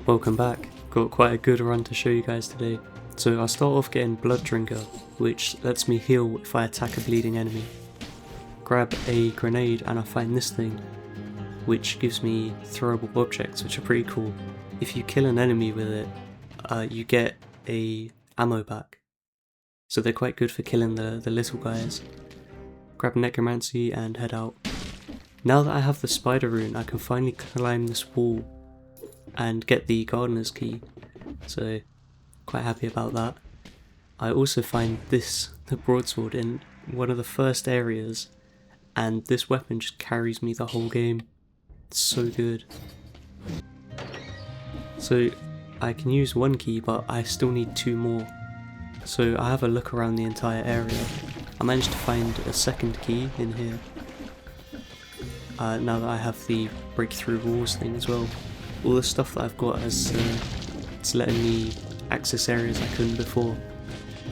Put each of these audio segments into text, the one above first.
Welcome back. Got quite a good run to show you guys today. So I'll start off getting Blood Drinker, which lets me heal if I attack a bleeding enemy. Grab a grenade and I find this thing, which gives me throwable objects, which are pretty cool. If you kill an enemy with it, you get a ammo back. So they're quite good for killing the little guys. Grab Necromancy and head out. Now that I have the spider rune, I can finally climb this wall and get the gardener's key. So quite happy about that. I also find the broadsword in one of the first areas, and this weapon just carries me the whole game. It's so good. So I can use one key, but I still need two more. So I have a look around the entire area. I managed to find a second key in here. Now that I have the breakthrough walls thing as well. All the stuff that I've got it's letting me access areas I couldn't before.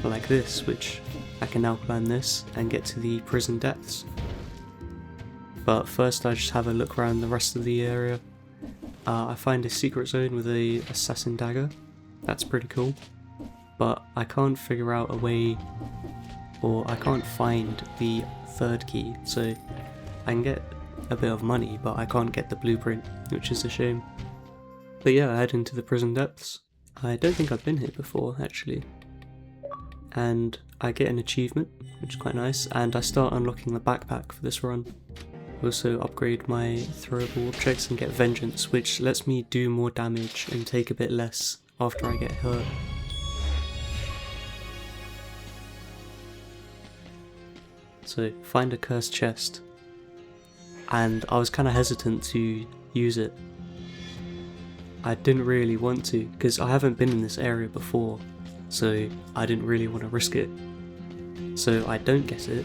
Like this, which I can now climb this and get to the prison depths. But first I just have a look around the rest of the area. I find a secret zone with a assassin dagger. That's pretty cool. But I can't figure out a way, or I can't find the third key, so I can get a bit of money, but I can't get the blueprint, which is a shame. But yeah, I head into the prison depths. I don't think I've been here before, actually. And I get an achievement, which is quite nice, and I start unlocking the backpack for this run. I also upgrade my throwable objects and get Vengeance, which lets me do more damage and take a bit less after I get hurt. So, find a cursed chest. And I was kind of hesitant to use it. I didn't really want to, because I haven't been in this area before, so I didn't really want to risk it. So I don't get it,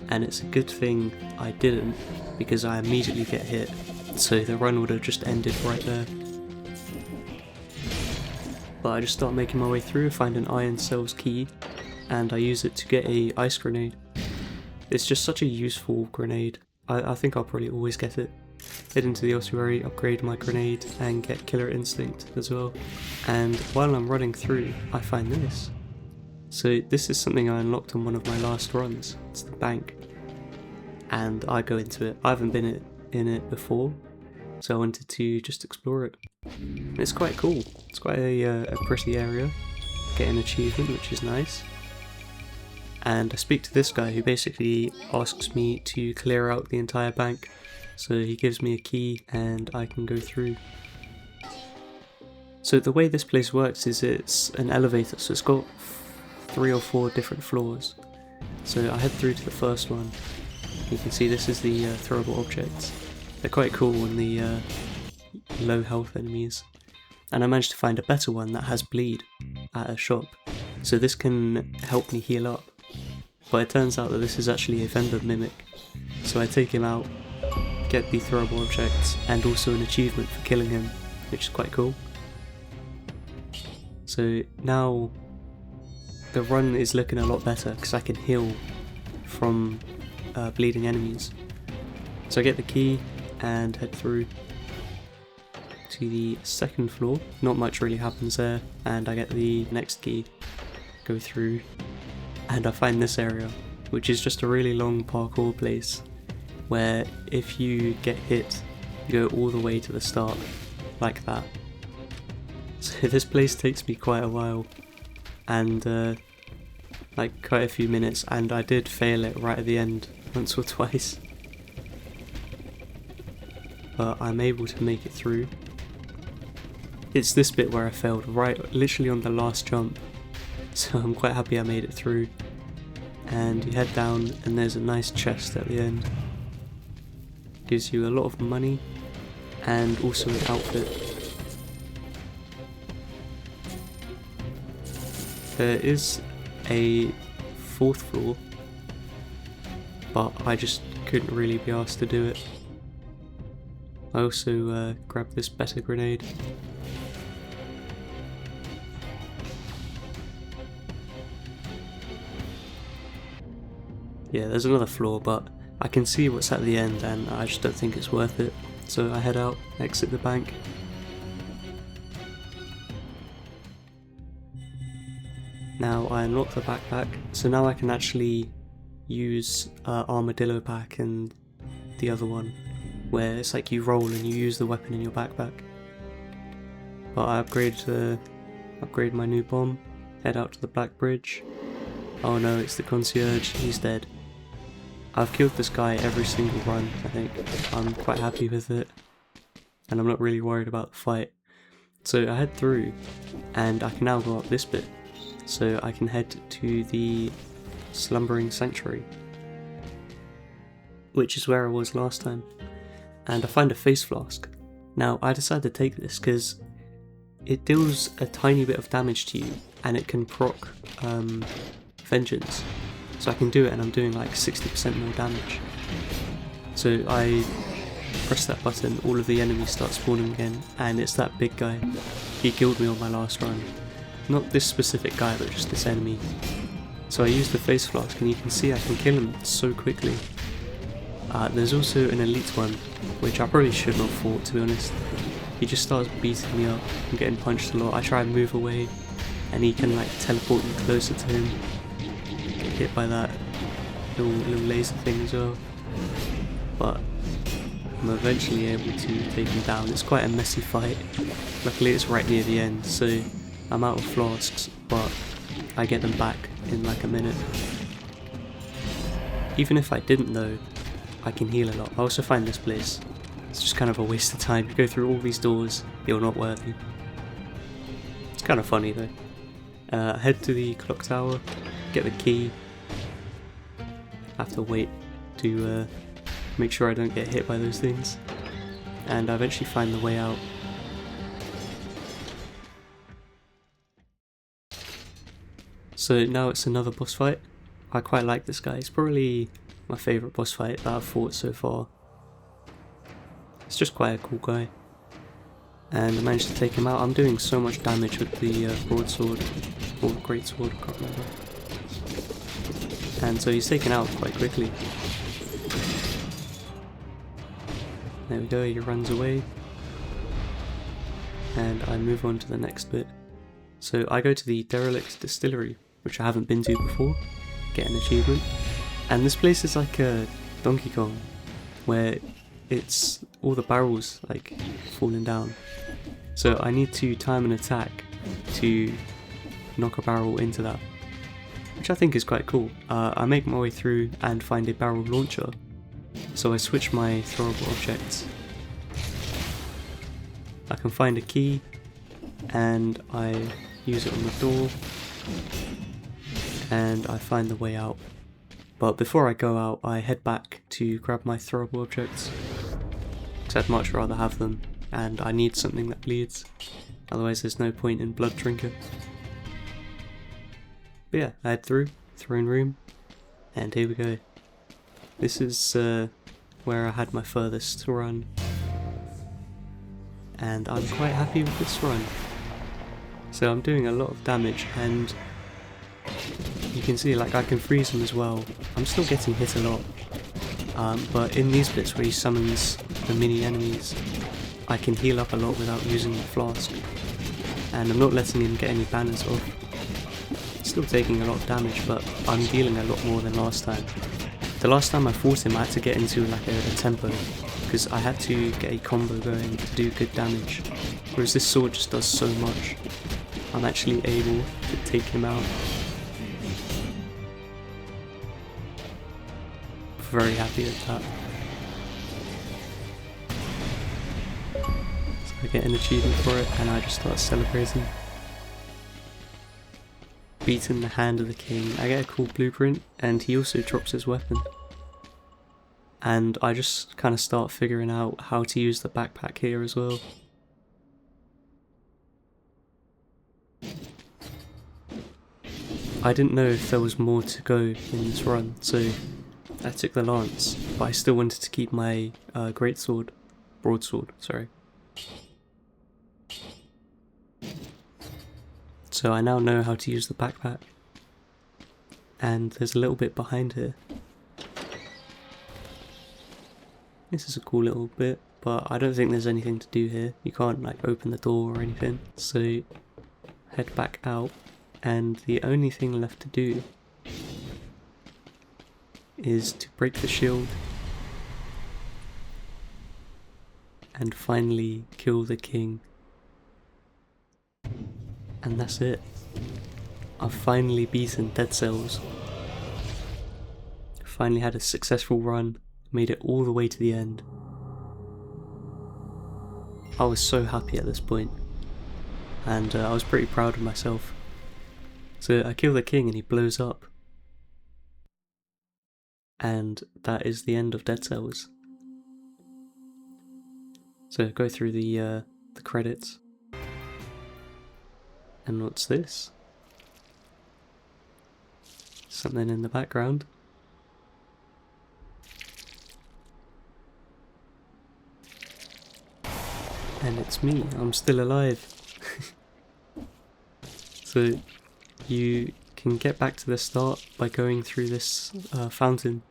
and it's a good thing I didn't, because I immediately get hit, so the run would have just ended right there. But I just start making my way through, find an Iron Cells key, and I use it to get a ice grenade. It's just such a useful grenade. I think I'll probably always get it. Head into the ossuary, upgrade my grenade, and get Killer Instinct as well. And while I'm running through, I find this. So this is something I unlocked on one of my last runs. It's the bank. And I go into it. I haven't been in it before, so I wanted to just explore it. It's quite cool. It's quite a pretty area. Get an achievement, which is nice. And I speak to this guy who basically asks me to clear out the entire bank. So he gives me a key and I can go through. So the way this place works is it's an elevator, so it's got 3 or 4 different floors. So I head through to the first one. You can see this is the throwable objects. They're quite cool on the low health enemies. And I managed to find a better one that has bleed at a shop. So this can help me heal up. But it turns out that this is actually a vendor mimic. So I take him out, get the throwable objects, and also an achievement for killing him, which is quite cool. So now the run is looking a lot better because I can heal from bleeding enemies. So I get the key and head through to the second floor. Not much really happens there, and I get the next key, go through, and I find this area, which is just a really long parkour place where if you get hit, you go all the way to the start, like that. So this place takes me quite a while, and like quite a few minutes, and I did fail it right at the end once or twice. But I'm able to make it through. It's this bit where I failed, right literally on the last jump. So I'm quite happy I made it through. And you head down and there's a nice chest at the end. Gives you a lot of money and also an outfit. There is a 4th floor, but I just couldn't really be asked to do it. I also grabbed this better grenade. Yeah, there's another floor, but I can see what's at the end and I just don't think it's worth it. So I head out, exit the bank, Now I unlocked the backpack, so now I can actually use Armadillo Pack and the other one, where it's like you roll and you use the weapon in your backpack. But I upgrade my new bomb, head out to the Black Bridge. Oh no, it's the concierge, he's dead. I've killed this guy every single run, I think. I'm quite happy with it, and I'm not really worried about the fight. So I head through, and I can now go up this bit. So I can head to the Slumbering Sanctuary, which is where I was last time, and I find a face flask. Now I decided to take this because it deals a tiny bit of damage to you, and it can proc Vengeance. So I can do it, and I'm doing like 60% more damage. So I press that button, all of the enemies start spawning again, and it's that big guy. He killed me on my last run. Not this specific guy, but just this enemy. So I use the face flask, and you can see I can kill him so quickly. There's also an elite one, which I probably should not have fought, to be honest. He just starts beating me up. I'm getting punched a lot. I try and move away, and he can like teleport me closer to him. Get hit by that little laser thing as well. But I'm eventually able to take him down. It's quite a messy fight. Luckily it's right near the end, so I'm out of flasks, but I get them back in like a minute. Even if I didn't though, I can heal a lot. I also find this place, it's just kind of a waste of time. You go through all these doors, you're not worthy. It's kind of funny though. Head to the clock tower, get the key. Have to wait to make sure I don't get hit by those things. And I eventually find the way out. So now it's another boss fight. I quite like this guy. He's probably my favourite boss fight that I've fought so far. It's just quite a cool guy. And I managed to take him out. I'm doing so much damage with the broadsword, or greatsword, I can't remember. And so he's taken out quite quickly. There we go, he runs away. And I move on to the next bit. So I go to the Derelict Distillery, which I haven't been to before, get an achievement. And this place is like a Donkey Kong, where it's all the barrels like falling down. So I need to time an attack to knock a barrel into that, which I think is quite cool. I make my way through and find a barrel launcher. So I switch my throwable objects. I can find a key and I use it on the door and I find the way out. But before I go out, I head back to grab my throwable objects, because I'd much rather have them, and I need something that bleeds, otherwise there's no point in Blood Trinket. But yeah, I head through, throne room, and here we go. This is where I had my furthest run, and I'm quite happy with this run. So I'm doing a lot of damage, and you can see like I can freeze him as well. I'm still getting hit a lot, but in these bits where he summons the mini enemies, I can heal up a lot without using the flask, and I'm not letting him get any banners off. Still taking a lot of damage, but I'm dealing a lot more than last time. The last time I fought him, I had to get into like a tempo, because I had to get a combo going to do good damage, whereas this sword just does so much. I'm actually able to take him out. Very happy with that. So I get an achievement for it and I just start celebrating. Beating the hand of the king. I get a cool blueprint and he also drops his weapon. And I just kind of start figuring out how to use the backpack here as well. I didn't know if there was more to go in this run, so I took the lance, but I still wanted to keep my greatsword, broadsword, sorry. So I now know how to use the backpack, and there's a little bit behind here. This is a cool little bit, but I don't think there's anything to do here. You can't like open the door or anything, so head back out, And the only thing left to do is to break the shield and finally kill the king. And that's it. I've finally beaten Dead Cells. Finally had a successful run, made it all the way to the end. I was so happy at this point, and I was pretty proud of myself. So I kill the king and he blows up. And that is the end of Dead Cells. So go through the credits. And what's this? Something in the background. And it's me, I'm still alive. So you can get back to the start by going through this fountain.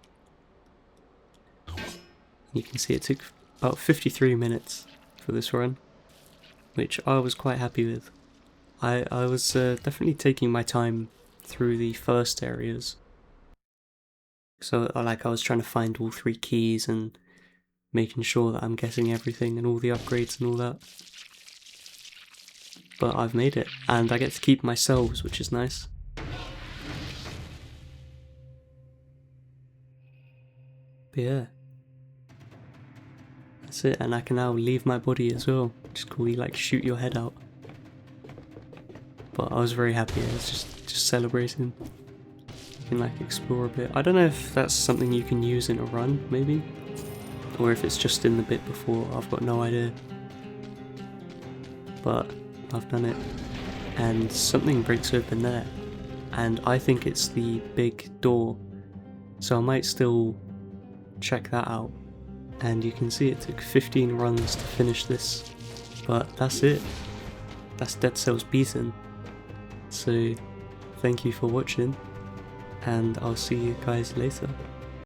You can see it took about 53 minutes for this run, which I was quite happy with. I was definitely taking my time through the first areas. So I was trying to find all 3 keys and making sure that I'm getting everything and all the upgrades and all that. But I've made it, and I get to keep my cells, which is nice. But yeah, that's it, and I can now leave my body as well, which is cool. You like shoot your head out. But I was very happy. I was just celebrating. You can like explore a bit. I don't know if that's something you can use in a run, maybe, or if it's just in the bit before. I've got no idea. But I've done it, and something breaks open there, and I think it's the big door. So I might still check that out. And you can see it took 15 runs to finish this, but that's it. That's Dead Cells beaten. So thank you for watching, and I'll see you guys later.